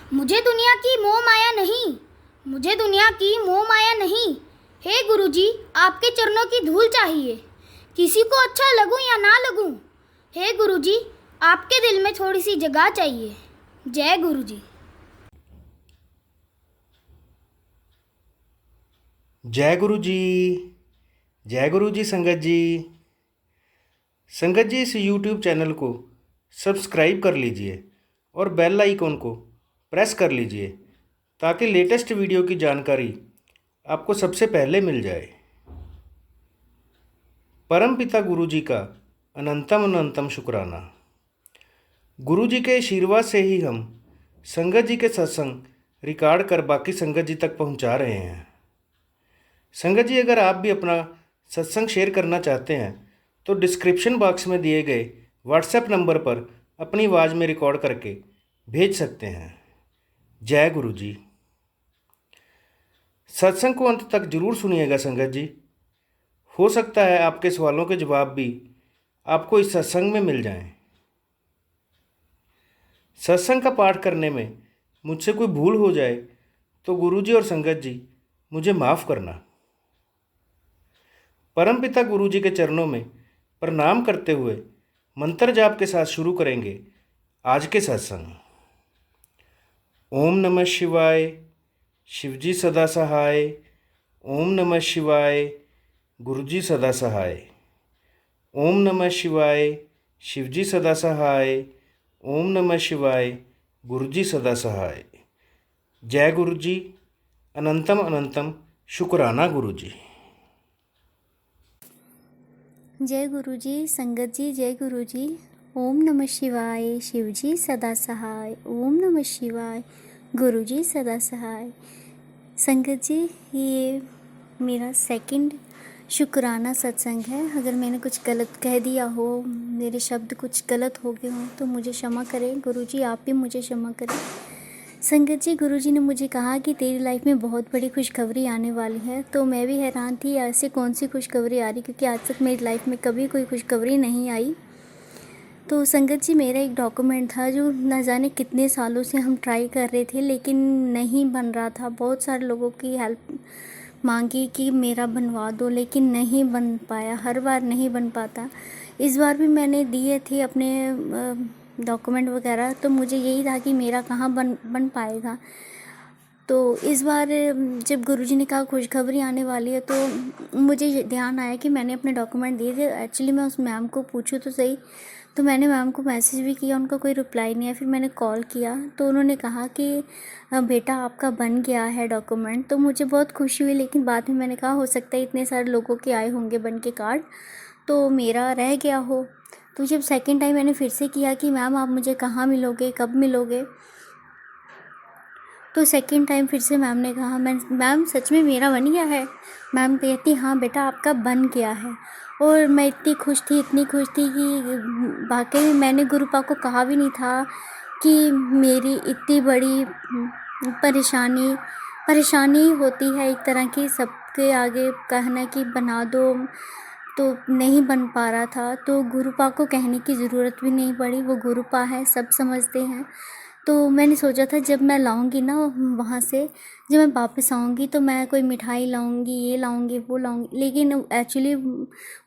मुझे दुनिया की मोह माया नहीं, मुझे दुनिया की मोह माया नहीं। हे गुरुजी, आपके चरणों की धूल चाहिए, किसी को अच्छा लगूं या ना लगूं। हे गुरुजी, आपके दिल में थोड़ी सी जगह चाहिए। जय गुरुजी। जय गुरु जी। जय गुरु जी। संगत जी, इस YouTube चैनल को सब्सक्राइब कर लीजिए और बेल आइकॉन को प्रेस कर लीजिए ताकि लेटेस्ट वीडियो की जानकारी आपको सबसे पहले मिल जाए। परम पिता गुरु जी का अनंतम अनंतम शुक्राना। गुरु जी के आशीर्वाद से ही हम संगत जी के सत्संग रिकॉर्ड कर बाकी संगत जी तक पहुंचा रहे हैं। संगत जी, अगर आप भी अपना सत्संग शेयर करना चाहते हैं तो डिस्क्रिप्शन बॉक्स में दिए गए व्हाट्सएप नंबर पर अपनी आवाज़ में रिकॉर्ड करके भेज सकते हैं। जय गुरु जी। सत्संग को अंत तक जरूर सुनिएगा संगत जी। हो सकता है आपके सवालों के जवाब भी आपको इस सत्संग में मिल जाएं। सत्संग का पाठ करने में मुझसे कोई भूल हो जाए तो गुरु जी और संगत जी मुझे माफ़ करना। परमपिता गुरु जी के चरणों में प्रणाम करते हुए मंत्र जाप के साथ शुरू करेंगे आज के सत्संग। ओम नमः शिवाय, शिवजी सदा सहाय। ओम नमः शिवाय, गुरुजी सदा सहाय। ओम नमः शिवाय, शिवजी सदा सहाय। ओम नमः शिवाय, गुरुजी सदा सहाय। जय गुरु जी। अनंतम अनंतम शुक्राना गुरु जी। जय गुरु जी। संगत जी जय गुरु जी। ओम नमः शिवाय, शिवजी सदा सहाय। ओम नमः शिवाय, गुरु जी सदा सहाय। संगत जी, ये मेरा सेकंड शुक्राना सत्संग है। अगर मैंने कुछ गलत कह दिया हो, मेरे शब्द कुछ गलत हो गए हों तो मुझे क्षमा करें। गुरु जी आप भी मुझे क्षमा करें। संगत जी, गुरुजी ने मुझे कहा कि तेरी लाइफ में बहुत बड़ी खुशखबरी आने वाली है। तो मैं भी हैरान थी ऐसे कौन सी खुशखबरी आ रही, क्योंकि आज तक मेरी लाइफ में कभी कोई खुशखबरी नहीं आई। तो संगत जी, मेरा एक डॉक्यूमेंट था जो न जाने कितने सालों से हम ट्राई कर रहे थे लेकिन नहीं बन रहा था। बहुत सारे लोगों की हेल्प मांगी कि मेरा बनवा दो, लेकिन नहीं बन पाया। हर बार नहीं बन पाता। इस बार भी मैंने दिए थे अपने डॉक्यूमेंट वगैरह, तो मुझे यही था कि मेरा कहाँ बन पाएगा। तो इस बार जब गुरुजी ने कहा खुशखबरी आने वाली है तो मुझे ध्यान आया कि मैंने अपने डॉक्यूमेंट दिए थे। एक्चुअली मैं उस मैम को पूछूँ तो सही, तो मैंने मैम को मैसेज भी किया, उनका कोई रिप्लाई नहीं है। फिर मैंने कॉल किया तो उन्होंने कहा कि बेटा आपका बन गया है डॉक्यूमेंट। तो मुझे बहुत खुशी हुई, लेकिन बाद में मैंने कहा हो सकता है इतने सारे लोगों के आए होंगे बन के कार्ड तो मेरा रह गया हो। तो जब सेकेंड टाइम मैंने फिर से किया कि मैम आप मुझे कहाँ मिलोगे, कब मिलोगे, तो सेकेंड टाइम फिर से मैम ने कहा मैम सच में मेरा बन गया है। मैम कहती हाँ बेटा आपका बन गया है। और मैं इतनी खुश थी कि वाकई में मैंने गुरुपा को कहा भी नहीं था कि मेरी इतनी बड़ी परेशानी होती है एक तरह की, सबके आगे कहना कि बना दो, तो नहीं बन पा रहा था। तो गुरुपा को कहने की ज़रूरत भी नहीं पड़ी, वो गुरुपा है, सब समझते हैं। तो मैंने सोचा था जब मैं लाऊंगी ना वहाँ से, जब मैं वापस आऊँगी तो मैं कोई मिठाई लाऊंगी, ये लाऊंगी, वो लाऊंगी। लेकिन एक्चुअली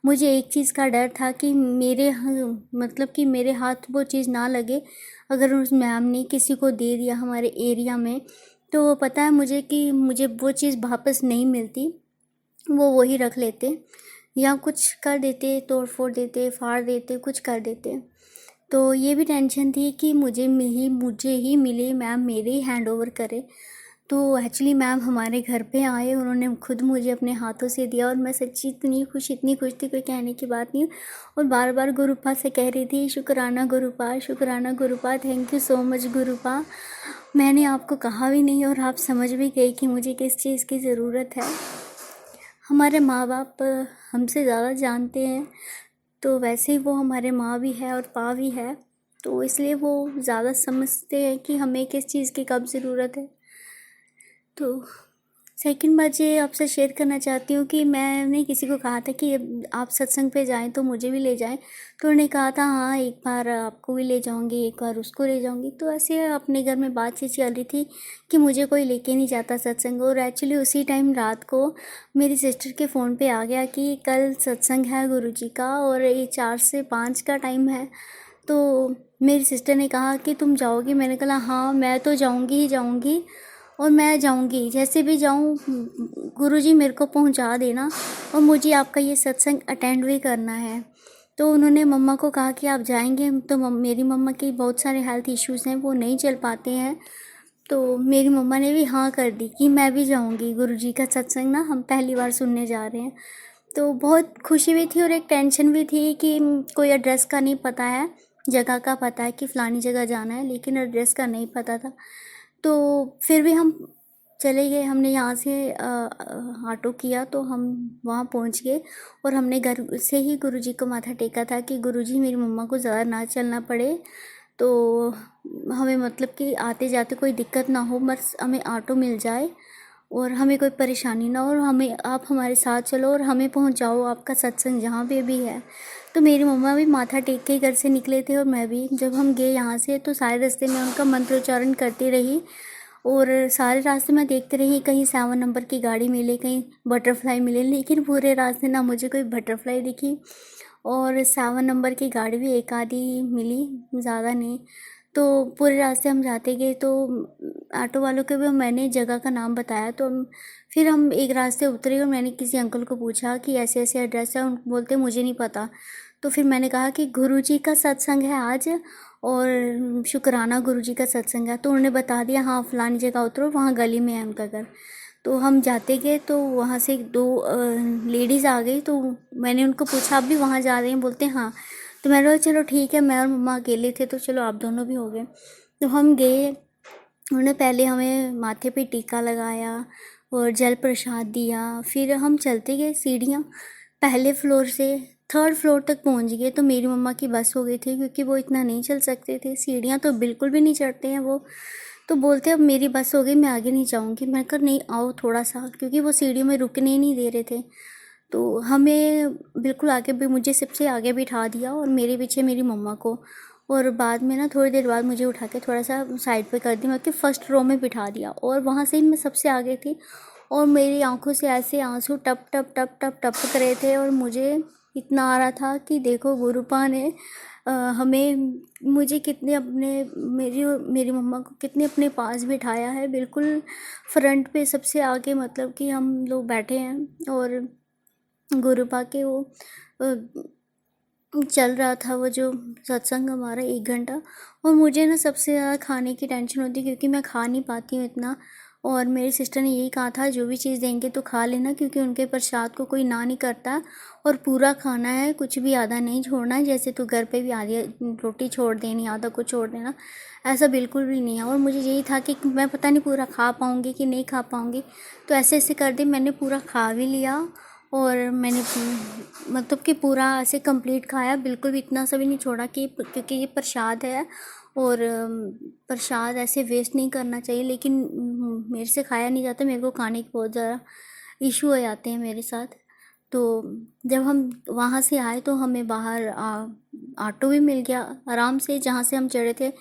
मुझे एक चीज़ का डर था कि मतलब कि मेरे हाथ वो चीज़ ना लगे। अगर उस मैम ने किसी को दे दिया हमारे एरिया में तो पता है मुझे कि मुझे वो चीज़ वापस नहीं मिलती, वो वही रख लेते या कुछ कर देते, तोड़ फोड़ देते, फाड़ देते, कुछ कर देते। तो ये भी टेंशन थी कि मुझे ही मिले, मैम मेरे ही हैंड ओवर करे। तो एक्चुअली मैम हमारे घर पे आए, उन्होंने खुद मुझे अपने हाथों से दिया और मैं सच्ची इतनी खुश थी, कोई कहने की बात नहीं। और बार बार गुरुपा से कह रही थी शुक्राना गुरुपा, शुक्राना गुरुपा, थैंक यू सो मच गुरुपा। मैंने आपको कहा भी नहीं और आप समझ भी गए कि मुझे किस चीज़ की ज़रूरत है। हमारे माँ बाप हमसे ज़्यादा जानते हैं, तो वैसे ही वो हमारे माँ भी है और पा भी है, तो इसलिए वो ज़्यादा समझते हैं कि हमें किस चीज़ की कब ज़रूरत है। तो सेकंड बात ये आपसे शेयर करना चाहती हूँ कि मैंने किसी को कहा था कि आप सत्संग पे जाएं तो मुझे भी ले जाएं, तो उन्होंने कहा था हाँ एक बार आपको भी ले जाऊंगी, एक बार उसको ले जाऊंगी। तो ऐसे अपने घर में बातचीत चल रही थी कि मुझे कोई लेके नहीं जाता सत्संग। और एक्चुअली उसी टाइम रात को मेरी सिस्टर के फ़ोन पे आ गया कि कल सत्संग है गुरुजी का और ये 4 से 5 का टाइम है। तो मेरी सिस्टर ने कहा कि तुम जाओगी? मैंने कहा हाँ मैं तो जाऊंगी ही जाऊंगी, और मैं जाऊंगी, जैसे भी जाऊं गुरुजी मेरे को पहुंचा देना, और मुझे आपका ये सत्संग अटेंड भी करना है। तो उन्होंने मम्मा को कहा कि आप जाएंगे? तो मेरी मम्मा की बहुत सारे हेल्थ इश्यूज़ हैं, वो नहीं चल पाते हैं। तो मेरी मम्मा ने भी हाँ कर दी कि मैं भी जाऊंगी गुरुजी का सत्संग, ना हम पहली बार सुनने जा रहे हैं। तो बहुत खुशी भी थी और एक टेंशन भी थी कि कोई एड्रेस का नहीं पता है, जगह का पता है कि फ़लानी जगह जाना है, लेकिन एड्रेस का नहीं पता था। तो फिर भी हम चले गए। हमने यहाँ से ऑटो किया तो हम वहाँ पहुँच गए, और हमने घर से ही गुरुजी को माथा टेका था कि गुरुजी मेरी मम्मा को ज़्यादा ना चलना पड़े, तो हमें मतलब कि आते जाते कोई दिक्कत ना हो, बस हमें ऑटो मिल जाए और हमें कोई परेशानी ना हो, और हमें आप हमारे साथ चलो और हमें पहुँचाओ आपका सत्संग जहाँ पे भी है। तो मेरी मम्मा भी माथा टेक के घर से निकले थे, और मैं भी। जब हम गए यहाँ से तो सारे रास्ते में उनका मंत्रोच्चारण करती रही, और सारे रास्ते में देखते रही कहीं 7 नंबर की गाड़ी मिले, कहीं बटरफ्लाई मिले, लेकिन पूरे रास्ते ना मुझे कोई बटरफ्लाई दिखी, और 7 नंबर की गाड़ी भी एक आधी मिली, ज़्यादा नहीं। तो पूरे रास्ते हम जाते गए, तो ऑटो वालों को भी मैंने जगह का नाम बताया। तो फिर हम एक रास्ते उतरे और मैंने किसी अंकल को पूछा कि ऐसे ऐसे एड्रेस है, उन बोलते मुझे नहीं पता। तो फिर मैंने कहा कि गुरुजी का सत्संग है आज, और शुक्राना गुरुजी का सत्संग है। तो उन्होंने बता दिया हाँ फ़लानी जगह उतरो, वहाँ गली में है उनका घर। तो हम जाते गए तो वहाँ से 2 लेडीज़ आ गई। तो मैंने उनको पूछा आप भी वहाँ जा रहे हैं? बोलते हाँ। तो मैंने बोला चलो ठीक है, मैं और मम्मा अकेले थे तो चलो आप दोनों भी हो गए। तो हम गए, उन्होंने पहले हमें माथे पे टीका लगाया और जल प्रसाद दिया। फिर हम चलते गए सीढ़ियाँ, पहले फ्लोर से 3rd फ्लोर तक पहुंच गए। तो मेरी मम्मा की बस हो गई थी, क्योंकि वो इतना नहीं चल सकते थे, सीढ़ियाँ तो बिल्कुल भी नहीं चढ़ते हैं वो। तो बोलते अब मेरी बस हो गई, मैं आगे नहीं जाऊँगी। मैं कहा नहीं आओ थोड़ा सा, क्योंकि वो सीढ़ियों में रुकने ही नहीं दे रहे थे। तो हमें बिल्कुल आगे भी, मुझे सबसे आगे बिठा दिया और मेरे पीछे मेरी मम्मा को, और बाद में ना थोड़ी देर बाद मुझे उठा के थोड़ा सा साइड पे कर दिया, मतलब कि 1st रो में बिठा दिया, और वहाँ से ही मैं सबसे आगे थी। और मेरी आंखों से ऐसे आंसू टप टप टप टप टपक रहे थे, और मुझे इतना आ रहा था कि देखो गुरुपा ने हमें, मुझे कितने अपने, मेरी मम्मा को कितने अपने पास बिठाया है, बिल्कुल फ्रंट पे सबसे आगे, मतलब कि हम लोग बैठे हैं। और गुरुपा के वो चल रहा था वो जो सत्संग हमारा 1 घंटा। और मुझे ना सबसे ज़्यादा खाने की टेंशन होती है, क्योंकि मैं खा नहीं पाती हूँ इतना। और मेरी सिस्टर ने यही कहा था जो भी चीज़ देंगे तो खा लेना, क्योंकि उनके प्रसाद को कोई ना नहीं करता, और पूरा खाना है, कुछ भी आधा नहीं छोड़ना है। जैसे तो घर पे भी आधी रोटी छोड़ देनी, आधा कुछ छोड़ देना, ऐसा बिल्कुल भी नहीं है। और मुझे यही था कि मैं पता नहीं पूरा खा पाऊँगी कि नहीं खा पाऊँगी, तो ऐसे ऐसे कर दी। मैंने पूरा खा भी लिया, और मैंने मतलब कि पूरा ऐसे कंप्लीट खाया, बिल्कुल भी इतना सा भी नहीं छोड़ा, कि क्योंकि ये प्रसाद है और प्रसाद ऐसे वेस्ट नहीं करना चाहिए। लेकिन मेरे से खाया नहीं जाता, मेरे को खाने की बहुत ज़्यादा इशू हो जाते हैं मेरे साथ। तो जब हम वहाँ से आए तो हमें बाहर ऑटो भी मिल गया आराम से, जहाँ से हम चढ़े थे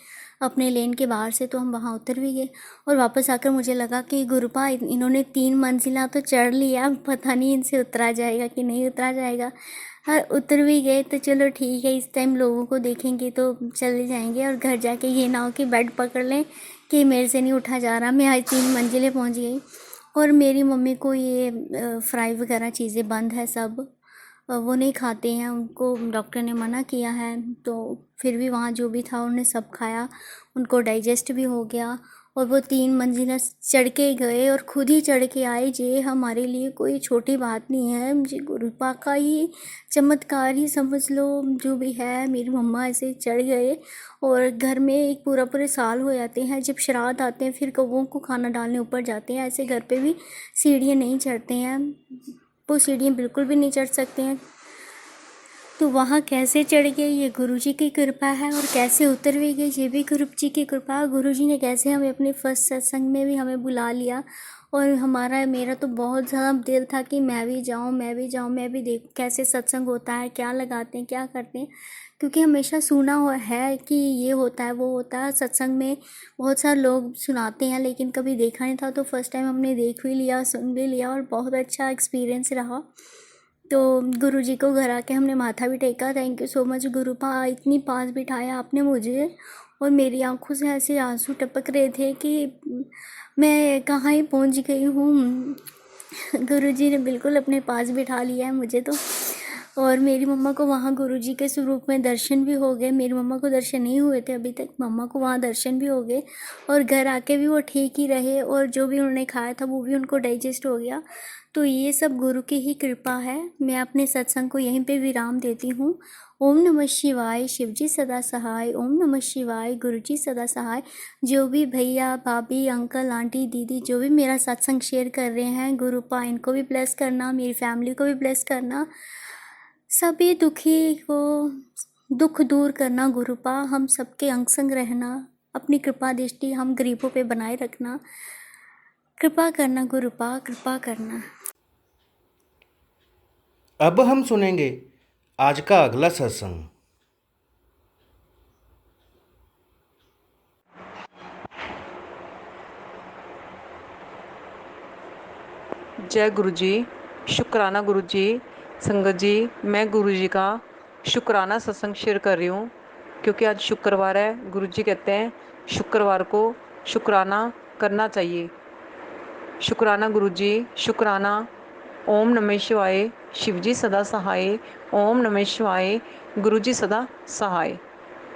अपने लेन के बाहर से, तो हम वहाँ उतर भी गए। और वापस आकर मुझे लगा कि गुरुपा इन्होंने 3 मंजिला तो चढ़ लिया, पता नहीं इनसे उतरा जाएगा कि नहीं उतरा जाएगा। हाँ उतर भी गए, तो चलो ठीक है, इस टाइम लोगों को देखेंगे तो चले जाएंगे, और घर जाके ये ना हो कि बेड पकड़ लें कि मेरे से नहीं उठा जा रहा। मैं आज 3 मंजिलें पहुँच गई। और मेरी मम्मी को ये फ्राई वगैरह चीज़ें बंद है सब, वो नहीं खाते हैं, उनको डॉक्टर ने मना किया है। तो फिर भी वहाँ जो भी था उन्होंने सब खाया, उनको डाइजेस्ट भी हो गया। और वो 3 मंजिला चढ़ के गए और खुद ही चढ़ के आए। ये हमारे लिए कोई छोटी बात नहीं है, मुझे गुरुपा का ही चमत्कार ही समझ लो, जो भी है। मेरी मम्मा ऐसे चढ़ गए, और घर में एक पूरे साल हो जाते हैं, जब श्राद्ध आते हैं फिर कौवों को खाना डालने ऊपर जाते हैं, ऐसे घर पे भी सीढ़ियाँ नहीं चढ़ते हैं, वो सीढ़ियाँ बिल्कुल भी नहीं चढ़ सकते हैं। तो वहाँ कैसे चढ़ गए ये गुरुजी की कृपा है, और कैसे उतर भी गए ये भी गुरुजी की कृपा है। गुरुजी ने कैसे हमें अपने फर्स्ट सत्संग में भी हमें बुला लिया, और मेरा तो बहुत ज़्यादा दिल था कि मैं भी जाऊँ, मैं भी देखूँ कैसे सत्संग होता है, क्या लगाते हैं, क्या करते हैं। क्योंकि हमेशा सुना हुआ है कि ये होता है, वो होता है, सत्संग में बहुत सारे लोग सुनाते हैं, लेकिन कभी देखा नहीं था। तो फर्स्ट टाइम हमने देख भी लिया, सुन भी लिया, और बहुत अच्छा एक्सपीरियंस रहा। तो गुरुजी को घर आके हमने माथा भी टेका। थैंक यू सो मच गुरुपा, इतनी पास बिठाया आपने मुझे, और मेरी आंखों से ऐसे आंसू टपक रहे थे कि मैं कहाँ ही पहुँच गई हूँ। गुरुजी ने बिल्कुल अपने पास बिठा लिया है मुझे तो। और मेरी मम्मा को वहाँ गुरुजी के स्वरूप में दर्शन भी हो गए। मेरी मम्मा को दर्शन नहीं हुए थे अभी तक, मम्मा को वहाँ दर्शन भी हो गए, और घर आके भी वो ठीक ही रहे, और जो भी उन्होंने खाया था वो भी उनको डाइजेस्ट हो गया। तो ये सब गुरु की ही कृपा है। मैं अपने सत्संग को यहीं पे विराम देती हूँ। ओम नमः शिवाय, शिवजी सदा सहाय। ओम नमः शिवाय, गुरुजी सदा सहाय। जो भी भैया भाभी अंकल आंटी दीदी जो भी मेरा सत्संग शेयर कर रहे हैं, गुरुपा इनको भी ब्लेस करना, मेरी फैमिली को भी ब्लेस करना, सभी दुखी को दुख दूर करना गुरुपा, हम सबके अंग संग रहना, अपनी कृपा दृष्टि हम गरीबों पे बनाए रखना, कृपा करना गुरुपा, कृपा करना। अब हम सुनेंगे आज का अगला सत्संग। जय गुरु जी, शुक्राना गुरु जी। संगत जी, मैं गुरु जी का शुक्राना सत्संग शेयर कर रही हूँ, क्योंकि आज शुक्रवार है। गुरु जी कहते हैं शुक्रवार को शुक्राना करना चाहिए। शुक्राना गुरु जी, शुक्राना। ओम नमः शिवाय, शिवजी सदा सहाय। ओम नमः शिवाय, गुरु जी सदा सहाय।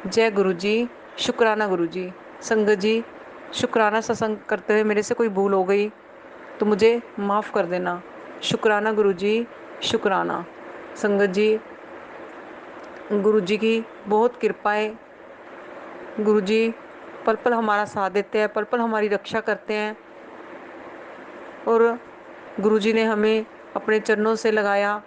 जय गुरु जी, शुक्राना गुरु जी। संगत जी, शुक्राना सत्संग करते हुए मेरे से कोई भूल हो गई तो मुझे माफ़ कर देना। शुक्राना गुरु जी, शुक्राना। संगत जी, गुरु जी की बहुत कृपा है। गुरु जी पल पल हमारा साथ देते हैं, पल पल हमारी रक्षा करते हैं, और गुरु जी ने हमें अपने चरणों से लगाया।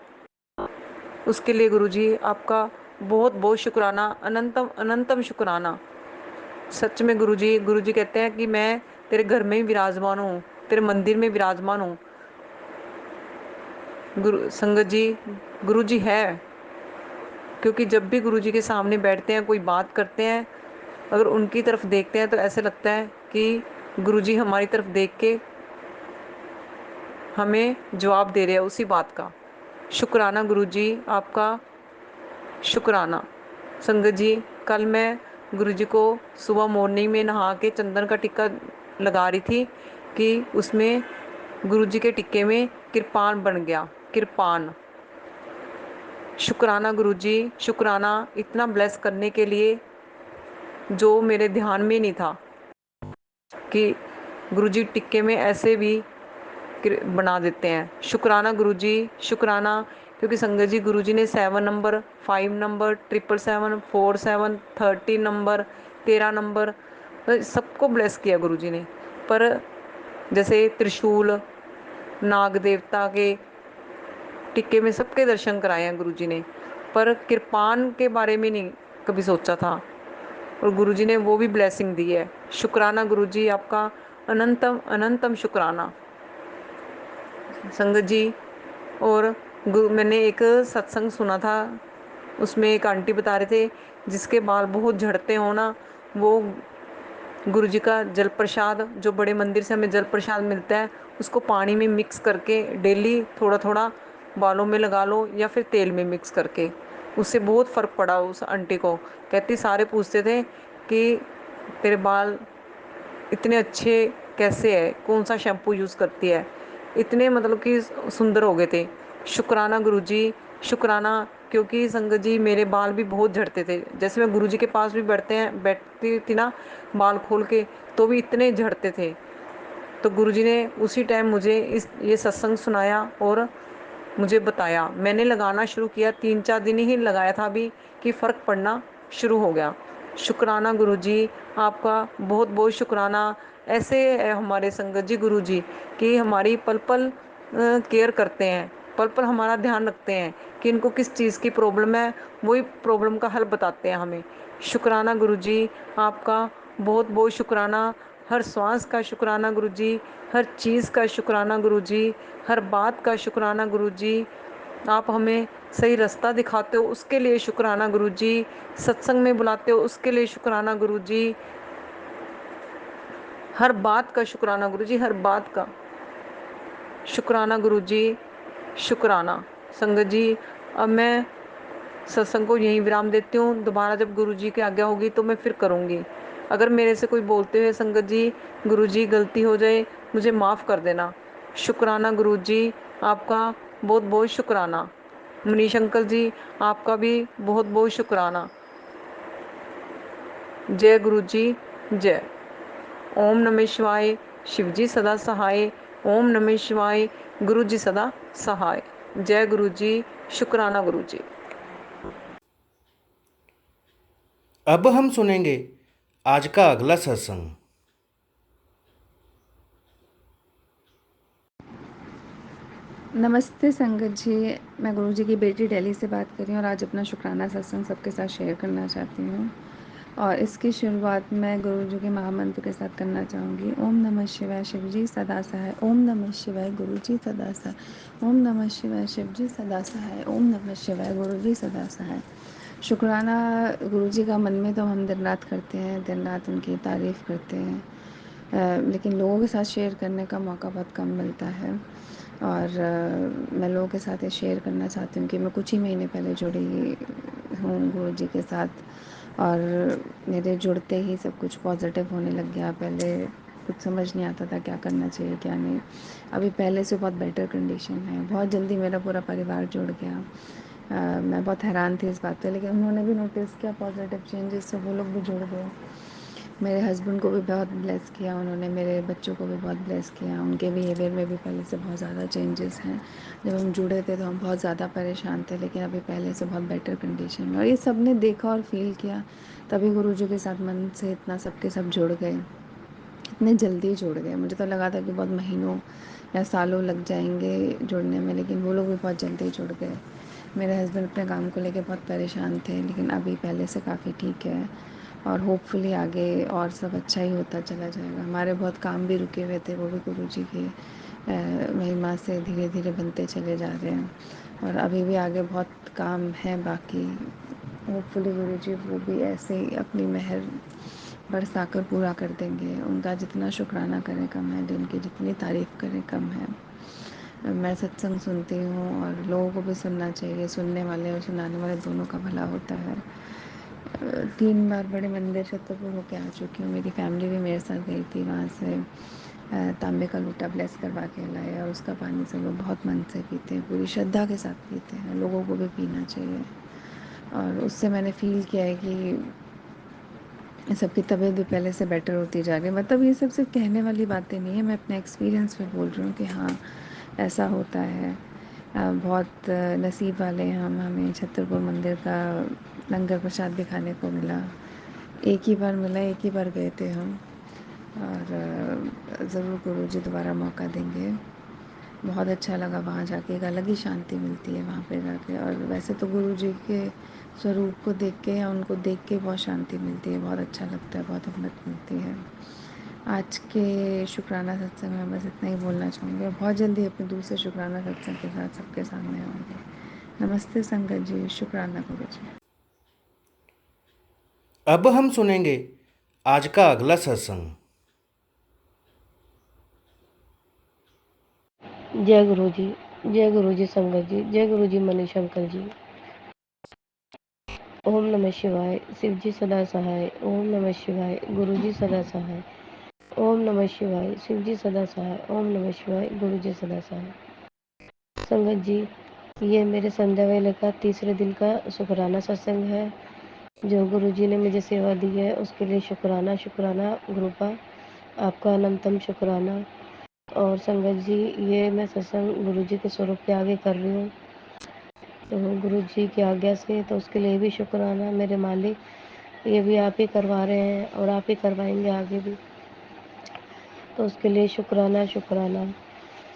उसके लिए गुरु जी आपका बहुत बहुत शुक्राना, अनंतम अनंतम शुक्राना। सच में गुरु जी कहते हैं कि मैं तेरे घर में ही विराजमान हूँ, तेरे मंदिर में विराजमान हूँ। गुरु संगत जी, गुरु जी है, क्योंकि जब भी गुरु जी के सामने बैठते हैं, कोई बात करते हैं, अगर उनकी तरफ देखते हैं तो ऐसे लगता है कि गुरु जी हमारी तरफ देख के हमें जवाब दे रहे हैं उसी बात का। शुक्राना गुरु जी आपका, शुक्राना। संगत जी, कल मैं गुरु जी को सुबह मॉर्निंग में नहा के चंदन का टिक्का लगा रही थी कि उसमें गुरु जी के टिक्के में कृपान बन गया, कृपान। शुक्राना गुरु जी, शुक्राना इतना ब्लेस करने के लिए जो मेरे ध्यान में नहीं था कि गुरु जी टिक्के में ऐसे भी बना देते हैं। शुक्राना गुरु जी, शुक्राना। क्योंकि संगत जी, गुरु जी ने 7 नंबर, 5 नंबर, 777, 47, 30 नंबर, 13 नंबर, सबको ब्लेस किया गुरु जी ने। पर जैसे त्रिशूल, नाग देवता के टिक्के में सबके दर्शन कराए हैं गुरु जी ने, पर कृपान के बारे में नहीं कभी सोचा था, और गुरु जी ने वो भी ब्लेसिंग दी है। शुक्राना गुरु जी आपका, अनंतम अनंतम शुक्राना। संगत जी, और मैंने एक सत्संग सुना था, उसमें एक आंटी बता रहे थे जिसके बाल बहुत झड़ते हो ना, वो गुरु जी का जल प्रसाद, जो बड़े मंदिर से हमें जल प्रसाद मिलता है, उसको पानी में मिक्स करके डेली थोड़ा थोड़ा बालों में लगा लो, या फिर तेल में मिक्स करके। उससे बहुत फ़र्क पड़ा उस आंटी को। कहती सारे पूछते थे कि तेरे बाल इतने अच्छे कैसे है, कौन सा शैम्पू यूज़ करती है, इतने मतलब कि सुंदर हो गए थे। शुक्राना गुरु जी, शुक्राना। क्योंकि संगत जी, मेरे बाल भी बहुत झड़ते थे। जैसे मैं गुरु जी के पास भी बैठती थी ना बाल खोल के, तो भी इतने झड़ते थे। तो गुरु जी ने उसी टाइम मुझे ये सत्संग सुनाया और मुझे बताया। मैंने लगाना शुरू किया, 3-4 दिन ही लगाया था अभी कि फ़र्क पड़ना शुरू हो गया। शुक्राना गुरु जी आपका, बहुत बहुत शुक्राना। ऐसे है हमारे संगत जी गुरु जी कि हमारी पल पल केयर करते हैं, पल पल हमारा ध्यान रखते हैं कि इनको किस चीज़ की प्रॉब्लम है, वही प्रॉब्लम का हल बताते हैं हमें। शुक्राना गुरु जी आपका, बहुत बहुत शुक्राना। हर श्वास का शुक्राना गुरुजी, हर चीज़ का शुक्राना गुरुजी, हर बात का शुक्राना गुरुजी। आप हमें सही रास्ता दिखाते हो उसके लिए शुक्राना गुरुजी, सत्संग में बुलाते हो उसके लिए शुक्राना गुरुजी, हर बात का शुक्राना गुरुजी, हर बात का शुक्राना गुरुजी, शुक्राना। संगत जी, अब मैं सत्संग को यहीं विराम देती हूँ। दोबारा जब गुरुजी की आज्ञा होगी तो मैं फिर करूँगी। अगर मेरे से कोई बोलते हुए संगत जी, गुरुजी गलती हो जाए मुझे माफ़ कर देना। शुक्राना गुरुजी, आपका बहुत बहुत शुक्राना। मनीष अंकल जी, आपका भी बहुत बहुत शुक्राना। जय गुरुजी, जय। ओम नमः शिवाय, शिवजी सदा सहाय। ओम नमः शिवाय, गुरुजी सदा सहाय। जय गुरुजी, शुक्राना गुरुजी। अब हम सुनेंगे आज का अगला सत्संग। नमस्ते संगत जी, मैं गुरुजी की बेटी दिल्ली से बात कर रही हूँ और आज अपना शुक्राना सत्संग सबके साथ शेयर करना चाहती हूँ। और इसकी शुरुआत मैं गुरुजी के महामंत्र के साथ करना चाहूँगी। ओम नमः शिवाय, शिवजी सदा सहाय। ओम नमः शिवाय, गुरुजी सदा सहाय। ओम नमः शिवाय, शिवजी सदा सहाय। ओम नमः शिवाय, गुरुजी सदा सहाय। शुक्राना गुरुजी का मन में तो हम दिन रात करते हैं, दिन रात उनकी तारीफ़ करते हैं, लेकिन लोगों के साथ शेयर करने का मौका बहुत कम मिलता है। और मैं लोगों के साथ ये शेयर करना चाहती हूँ कि मैं कुछ ही महीने पहले जुड़ी हूँ गुरुजी के साथ, और मेरे जुड़ते ही सब कुछ पॉजिटिव होने लग गया। पहले कुछ समझ नहीं आता था क्या करना चाहिए क्या नहीं। अभी पहले से बहुत बेटर कंडीशन है। बहुत जल्दी मेरा पूरा परिवार जुड़ गया। मैं बहुत हैरान थी इस बात पे, लेकिन उन्होंने भी नोटिस किया पॉजिटिव चेंजेस, तो वो लोग भी जुड़ गए। मेरे हस्बैंड को भी बहुत ब्लेस किया उन्होंने, मेरे बच्चों को भी बहुत ब्लेस किया। उनके बिहेवियर में भी पहले से बहुत ज़्यादा चेंजेस हैं। जब हम जुड़े थे तो हम बहुत ज़्यादा परेशान थे, लेकिन अभी पहले से बहुत बेटर कंडीशन में। और ये सब ने देखा और फील किया, तभी गुरुजी के साथ मन से इतना सबके सब जुड़ गए, इतने जल्दी जुड़ गए। मुझे तो लगा था कि बहुत महीनों या सालों लग जाएंगे जुड़ने में, लेकिन वो लोग भी बहुत जल्दी जुड़ गए। मेरे हस्बैंड अपने काम को लेकर बहुत परेशान थे, लेकिन अभी पहले से काफ़ी ठीक है, और होपफुली आगे और सब अच्छा ही होता चला जाएगा। हमारे बहुत काम भी रुके हुए थे, वो भी गुरुजी की महिमा से धीरे धीरे बनते चले जा रहे हैं, और अभी भी आगे बहुत काम है बाकी। होपफुली गुरुजी वो भी ऐसे ही अपनी मेहर बरसाकर पूरा कर देंगे। उनका जितना शुक्राना करें कम है, दिन की जितनी तारीफ़ करें कम है। मैं सत्संग सुनती हूँ और लोगों को भी सुनना चाहिए। सुनने वाले और सुनाने वाले दोनों का भला होता है। 3 बार बड़े मंदिर छतरपुर होके आ चुकी हूँ। मेरी फैमिली भी मेरे साथ गई थी। वहाँ से तांबे का लोटा ब्लेस करवा के लाए, और उसका पानी सब लोग बहुत मन से पीते हैं, पूरी श्रद्धा के साथ पीते हैं। लोगों को भी पीना चाहिए। और उससे मैंने फ़ील किया है कि सबकी तबीयत भी पहले से बेटर होती जा रही है। मतलब ये सब सिर्फ कहने वाली बातें नहीं है, मैं अपने एक्सपीरियंस पे बोल रही हूँ कि हाँ, ऐसा होता है। बहुत नसीब वाले हैं हम, हमें छतरपुर मंदिर का लंगर प्रसाद भी खाने को मिला। एक ही बार मिला, एक ही बार गए थे हम, और ज़रूर गुरुजी दोबारा मौका देंगे। बहुत अच्छा लगा वहाँ जाके, एक अलग ही शांति मिलती है वहाँ पे जाके। और वैसे तो गुरुजी के स्वरूप को देख के या उनको देख के बहुत शांति मिलती है, बहुत अच्छा लगता है, बहुत हिम्मत मिलती है। आज के शुक्राना सत्संग में बस इतना ही बोलना चाहूँगी, और बहुत जल्दी अपने दूसरे शुक्राना सत्संग के साथ सबके सामने आऊँगी। नमस्ते संगत जी, शुक्राना गुरुजी। अब हम सुनेंगे आज का अगला सत्संग। जय गुरु जी, जय गुरु जी संगत जी, जय गुरु जी मनीष अंकल जी। ओम नमः शिवाय, शिव जी सदा सहाय। ओम नमः शिवाय, गुरु जी सदा सहाय। ओम नमः शिवाय, शिव जी सदा सहाय। ओम नमः शिवाय, गुरु जी सदा सहाय। संगत जी, ये मेरे संध्या वेले का तीसरे दिन का शुक्राना सत्संग है। जो गुरु जी ने मुझे सेवा दी है उसके लिए शुक्राना, शुक्राना गुरुपा, आपका अनंतम शुक्राना। और संगत जी, ये मैं सत्संग गुरु जी के स्वरूप के आगे कर रही हूँ, तो गुरु जी की आज्ञा से, तो उसके लिए भी शुक्राना। मेरे मालिक ये भी आप ही करवा रहे हैं और आप ही करवाएंगे आगे भी, तो उसके लिए शुक्राना, शुक्राना।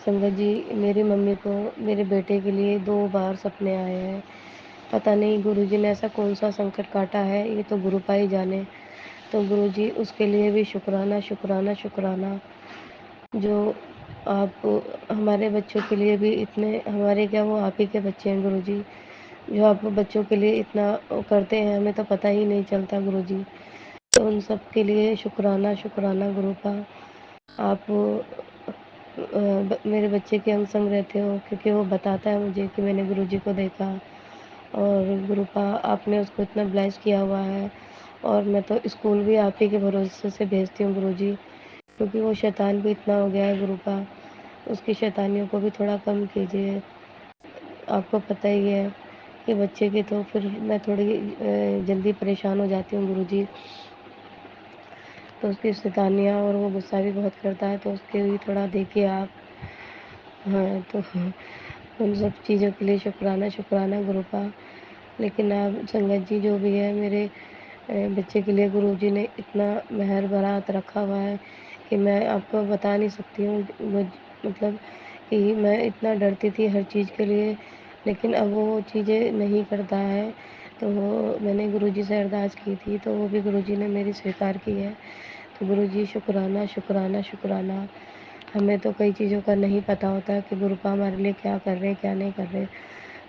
संगत जी, मेरी मम्मी को मेरे बेटे के लिए 2 बार सपने आए हैं। पता नहीं गुरु जी ने ऐसा कौन सा संकट काटा है, ये तो गुरुपा ही जाने। तो गुरुजी उसके लिए भी शुक्राना शुक्राना शुक्राना। जो आप हमारे बच्चों के लिए भी इतने, हमारे क्या वो आप ही के बच्चे हैं गुरुजी, जो आप बच्चों के लिए इतना करते हैं, हमें तो पता ही नहीं चलता गुरुजी। तो उन सब के लिए शुक्राना शुक्राना गुरु का। आप मेरे बच्चे के अंग संग रहते हो, क्योंकि वो बताता है मुझे कि मैंने गुरुजी को देखा, और गुरु का आपने उसको इतना ब्लेस किया हुआ है। और मैं तो स्कूल भी आप ही के भरोसे से भेजती हूँ गुरुजी, क्योंकि वो शैतान भी इतना हो गया है गुरु का। उसकी शैतानियों को भी थोड़ा कम कीजिए। आपको पता ही है कि बच्चे की तो फिर मैं थोड़ी जल्दी परेशान हो जाती हूँ गुरुजी। तो उसकी शैतानियाँ और वो गुस्सा भी बहुत करता है, तो उसके भी थोड़ा देखिए आप। हाँ, तो उन सब चीज़ों के लिए शुक्राना शुक्राना गुरु का। लेकिन आप संगत जी जो भी है, मेरे बच्चे के लिए गुरुजी ने इतना मेहर भरा हाथ रखा हुआ है कि मैं आपको बता नहीं सकती हूँ। मतलब कि मैं इतना डरती थी हर चीज़ के लिए, लेकिन अब वो चीज़ें नहीं करता है। तो वो मैंने गुरुजी से अरदास की थी, तो वो भी गुरुजी ने मेरी स्वीकार की है। तो गुरुजी शुक्राना शुक्राना शुक्राना। हमें तो कई चीज़ों का नहीं पता होता कि गुरुपा हमारे लिए क्या कर रहे हैं, क्या नहीं कर रहे,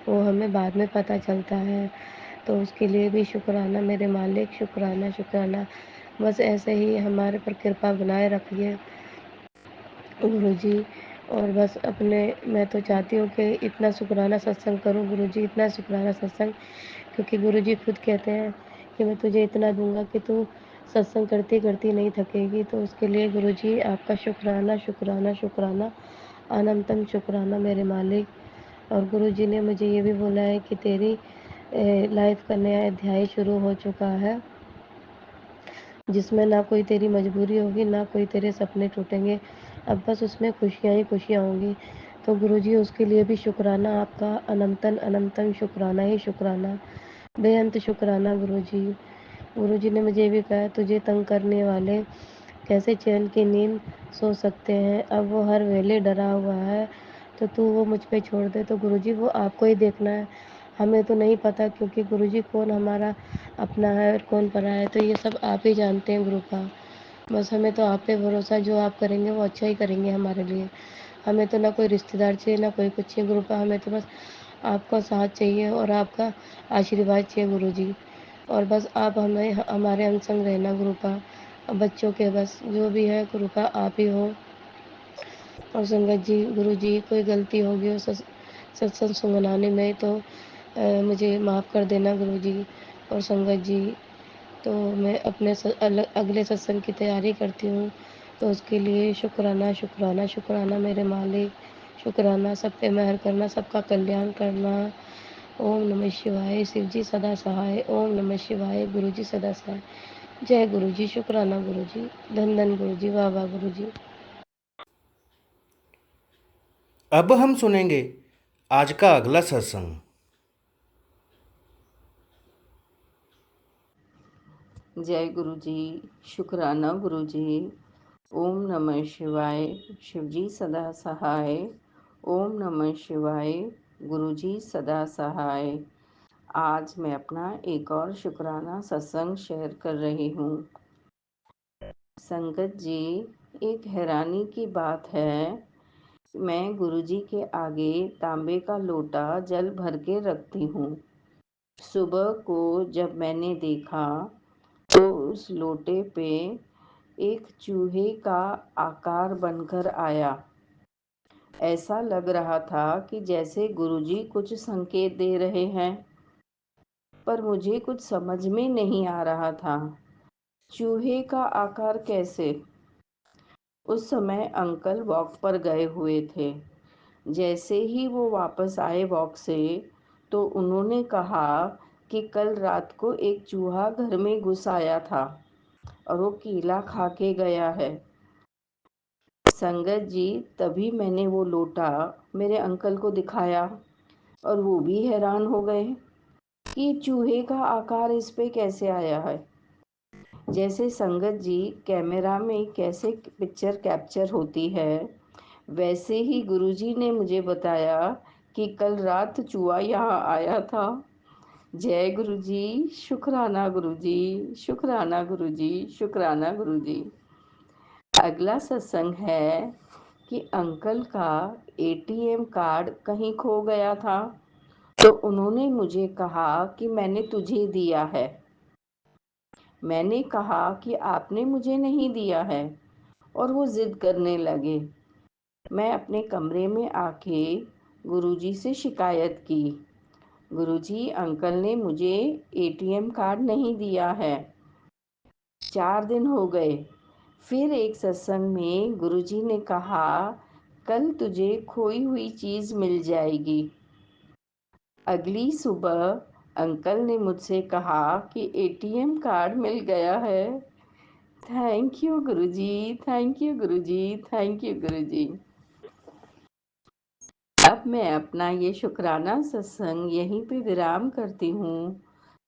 वो हमें बाद में पता चलता है। तो उसके लिए भी शुक्राना मेरे मालिक, शुक्राना शुक्राना। बस ऐसे ही हमारे पर कृपा बनाए रखिए गुरुजी। और बस अपने, मैं तो चाहती हूँ कि इतना शुक्राना सत्संग करूँ गुरुजी, इतना शुक्राना सत्संग, क्योंकि गुरुजी खुद कहते हैं कि मैं तुझे इतना दूँगा कि तू सत्संग करती करती नहीं थकेगी। तो उसके लिए गुरुजी आपका शुक्राना शुक्राना शुक्राना, अनंतम शुक्राना मेरे मालिक। और गुरुजी ने मुझे ये भी बोला है कि तेरी लाइफ का नया अध्याय शुरू हो चुका है, जिसमें ना कोई तेरी मजबूरी होगी, ना कोई तेरे सपने टूटेंगे। अब बस उसमें खुशियाँ ही खुशियाँ होंगी। तो गुरुजी उसके लिए भी शुक्राना आपका, अनंतन अनंतन शुक्राना ही शुक्राना, बेअंत शुक्राना गुरुजी। गुरुजी ने मुझे ये भी कहा, तुझे तंग करने वाले कैसे चैन की नींद सो सकते हैं। अब वो हर वेले डरा हुआ है, तो तू वो मुझ पे छोड़ दे। तो गुरुजी वो आपको ही देखना है, हमें तो नहीं पता, क्योंकि गुरुजी कौन हमारा अपना है और कौन पराया है, तो ये सब आप ही जानते हैं गुरु का। बस हमें तो आप पे भरोसा, जो आप करेंगे वो अच्छा ही करेंगे हमारे लिए। हमें तो ना कोई रिश्तेदार चाहिए, ना कोई कुछ चाहिए गुरु का, हमें तो बस आपका साथ चाहिए और आपका आशीर्वाद चाहिए गुरुजी। और बस आप हमें हमारे अंग संग रहना गुरु का। बच्चों के बस जो भी है गुरु का आप ही हो। और संगत जी, गुरु जी कोई गलती होगी हो सत्संग सुनाने में, तो मुझे माफ़ कर देना गुरु जी और संगत जी। तो मैं अपने अगले सत्संग की तैयारी करती हूँ, तो उसके लिए शुक्राना शुक्राना शुक्राना मेरे मालिक। शुक्राना, सब पे मेहर करना, सबका कल्याण करना। ओम नमः शिवाय। शिव जी सदा सहाय। ओम नमः शिवाय। गुरु जी सदा सहाय। जय गुरु जी। शुक्राना गुरु जी। धन धन गुरु जी। वाह वाह गुरु जी। अब हम सुनेंगे आज का अगला सत्संग। जय गुरु जी। शुक्राना गुरु जी। ओम नमः शिवाय। शिव जी सदा सहाय। ओम नमः शिवाय। गुरु जी सदा सहाय। आज मैं अपना एक और शुक्राना सत्संग शेयर कर रही हूँ। संगत जी, एक हैरानी की बात है, मैं गुरु जी के आगे तांबे का लोटा जल भर के रखती हूँ। सुबह को जब मैंने देखा तो उस लोटे पे एक चूहे का आकार बनकर आया। ऐसा लग रहा था कि जैसे गुरुजी कुछ संकेत दे रहे हैं, पर मुझे कुछ समझ में नहीं आ रहा था। चूहे का आकार कैसे? उस समय अंकल वॉक पर गए हुए थे। जैसे ही वो वापस आए वॉक से, तो उन्होंने कहा कि कल रात को एक चूहा घर में घुस आया था और वो केला खा के गया है। संगत जी, तभी मैंने वो लोटा मेरे अंकल को दिखाया और वो भी हैरान हो गए कि चूहे का आकार इस पे कैसे आया है। जैसे संगत जी कैमरा में कैसे पिक्चर कैप्चर होती है, वैसे ही गुरुजी ने मुझे बताया कि कल रात चूहा यहाँ आया था। जय गुरु जी, शुक्राना गुरु जी, शुक्राना गुरु जी, शुक्राना गुरु जी। अगला सत्संग है कि अंकल का एटीएम कार्ड कहीं खो गया था, तो उन्होंने मुझे कहा कि मैंने तुझे दिया है। मैंने कहा कि आपने मुझे नहीं दिया है और वो ज़िद करने लगे। मैं अपने कमरे में आके गुरुजी से शिकायत की। गुरुजी, अंकल ने मुझे एटीएम कार्ड नहीं दिया है। 4 दिन हो गए। फिर एक सत्संग में गुरुजी ने कहा, कल तुझे खोई हुई चीज़ मिल जाएगी। अगली सुबह अंकल ने मुझसे कहा कि एटीएम कार्ड मिल गया है। Thank you Guruji, thank you Guruji, thank you Guruji. अब मैं अपना ये शुक्राना सत्संग यहीं पे विराम करती हूँ।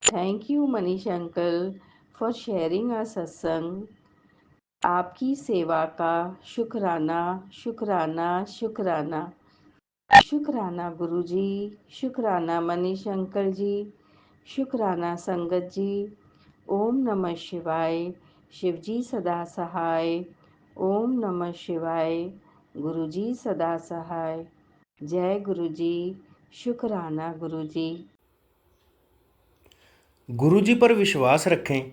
Thank you Manish uncle for sharing अ सत्संग। आपकी सेवा का शुक्राना, शुक्राना, शुक्राना। शुक्राना गुरुजी, शुक्राना मनीष अंकल जी, शुक्राना संगत जी। ओम नमः शिवाय। शिवजी सदा सहाय। ओम नमः शिवाय। गुरुजी सदा सहाय। जय गुरुजी, शुक्राना गुरुजी। गुरुजी पर विश्वास रखें।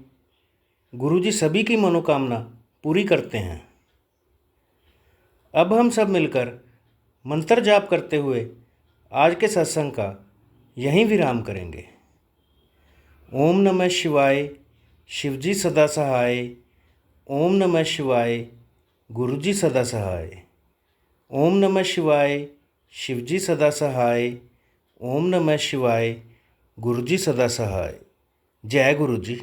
गुरुजी सभी की मनोकामना पूरी करते हैं। अब हम सब मिलकर मंत्र जाप करते हुए आज के सत्संग का यहीं विराम करेंगे। ओम नमः शिवाय। शिवजी सदा सहाय। ओम नमः शिवाय। गुरुजी सदा सहाय। ओम नमः शिवाय। शिवजी सदा सहाय। ओम नमः शिवाय। गुरुजी सदा सहाय। जय गुरुजी।